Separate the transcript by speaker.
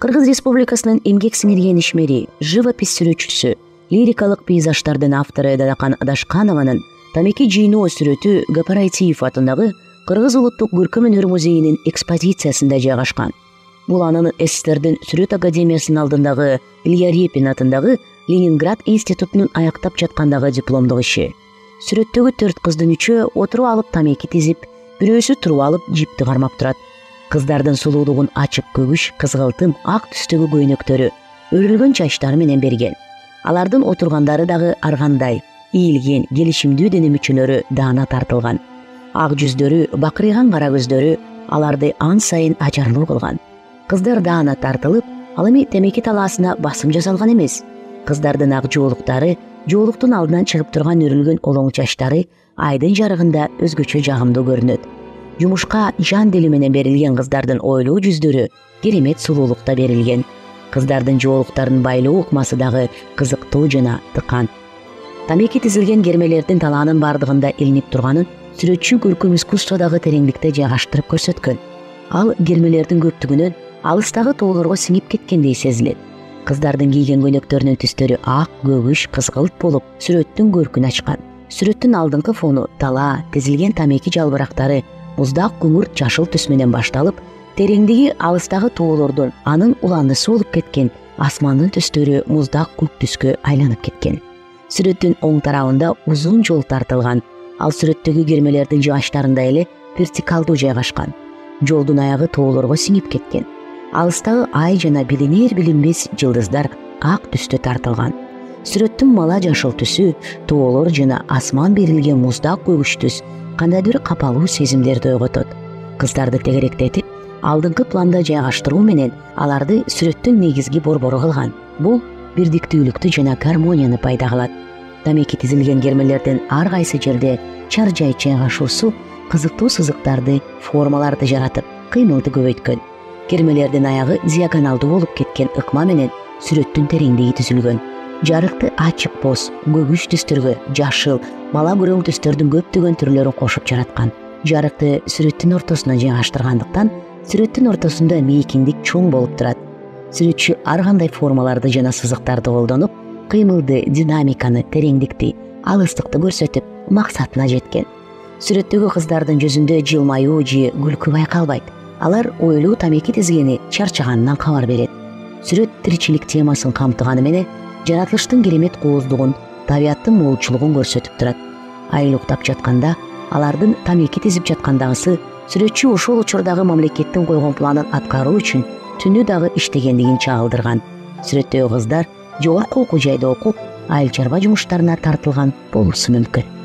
Speaker 1: Кыргыз Республикасынын эмгек сиңирген ишмери, живопись сүрөтчүсү, лирикалык пейзаждардын автору Дадакан Адашканованын тамеки жыйноо сүрөтү Гапарайтиев атындагы Кыргыз улуттук көркөм өнөр музейинин экспозициясында жайгашкан. Бул анын СССРдин Сүрөт академиясынын алдындагы Илья Репин атындагы Ленинград институтунун аяктап жаткандагы дипломдук иши. Сүрөттөгү 4 кыздын 3-өө отуруп алып тамеки тизип, бирөөсү туруп алып жипти кармап турат. Кыздардын сулуулугун ачык көгүш, кызгылтым, ак түстөгү көйнөктөрү, өрүлгөн чачтары менен берген. Алардын отургандары дагы аргандай, ийилген, келишимдүү дене мүчөлөрү даана тартылган. Ак жүздөрү, бакырыйган кара көздөрү аларды ан сайын ажарлуу кылган. Кыздар даана тартылып, ал эми темеки талаасына басым жасалган эмес. Кыздардын ак жоолуктары, жоолуктун алдынан чыгып турган өрүлгөн олоң чачтары айдын жарыгында өзгөчө жагымдуу көрүнөт. Жумушка жан дили менен берилген кыздардын ойлуу жүздөрү керемет сулуулукта берилген. Кыздардын жоолуктарынын байлоо ыкмасы дагы кызыктуу жана тыкан. Тамеки тизилген кермелердин талаанын бардыгында илинип турганын сүрөтчү көркөм искусстводагы тереңдикте жайгаштырып көрсөткөн. Ал кермелердин көптүгүнөн алыстагы тоолорго сиңип кеткендей сезилет. Кыздардын кийген көйнөктөрүнүн түстөрү ак, көгүш, кызгылт болуп, сүрөттүн көркүн ачкан. Сүрөттүн алдыңкы фону талаа, тизилген тамеки жалбырактары муздак күңүрт жашыл түс менен башталып, тереңдиги алыстагы тоолордон анын уланысы болуп кеткен асмандын түстөрү муздак көк түскө айланып кеткен. Сүрөттүн оң тарабында узун жол тартылган. Ал сүрөттөгү кермелердин жыгачтарында эле вертикалдуу жайгашкан. Жолдун аягы тоолорго сиңип кеткен. Алыстагы ай жана билинер билинбес жылдыздар ак түстө тартылган. Сүрөттүн мала жашыл түсү, тоолор жана асман берилген муздак көгүш түс кандайдыр капалуу сезимдерди ойготот. Кыздарды тегеректетип, алдыңкы планда жайгаштыруу менен аларды сүрөттүн негизги борбору кылган. Бул бирдиктүүлүктү жана гармонияны пайда кылат. Тамеки тизилген кермелердин ар кайсы жерде чаржай чайгашуусу кызыктуу сызыктарды, формаларды жаратып, кыймылды көбөйткөн. Кермелердин аягы диагоналдуу болуп кеткен ыкма менен сүрөттүн тереңдиги түзүлгөн. Жарыкты ачык боз, көгүш түстөргө жашыл, мала күрөң түстөрдүн көптөгөн түрлөрүн кошуп жараткан. Жарыкты сүрөттүн ортосуна жайгаштыргандыктан сүрөттүн ортосунда мейкиндик чоң болуп турат. Сүрөтчү ар кандай формаларды жана сызыктарды колдонуп, кыймылды, динамиканы, тереңдикти, алыстыкты көрсөтүп, максатына жеткен. Сүрөттөгү кыздардын жүзүндө жылмаюу же күлкү байкалбайт. Алар ойлуу тамеки тизгени чарчаганынан кабар берет. Сүрөт тиричилик темасын камтыганы менен жаратылыштын керемет кооздугун, табияттын молчулугун көрсөтүп турат. Айыл уктап жатканда, алардын тамеки тизип жаткандагысы сүрөтчү ошол учурдагы мамлекеттин койгон планын аткаруу үчүн түнү дагы иштегендигин чагылдырган. Сүрөттөгү кыздар жогорку окуу жайда окуп, айыл чарба жумуштарына тартылган болуусу мүмкүн.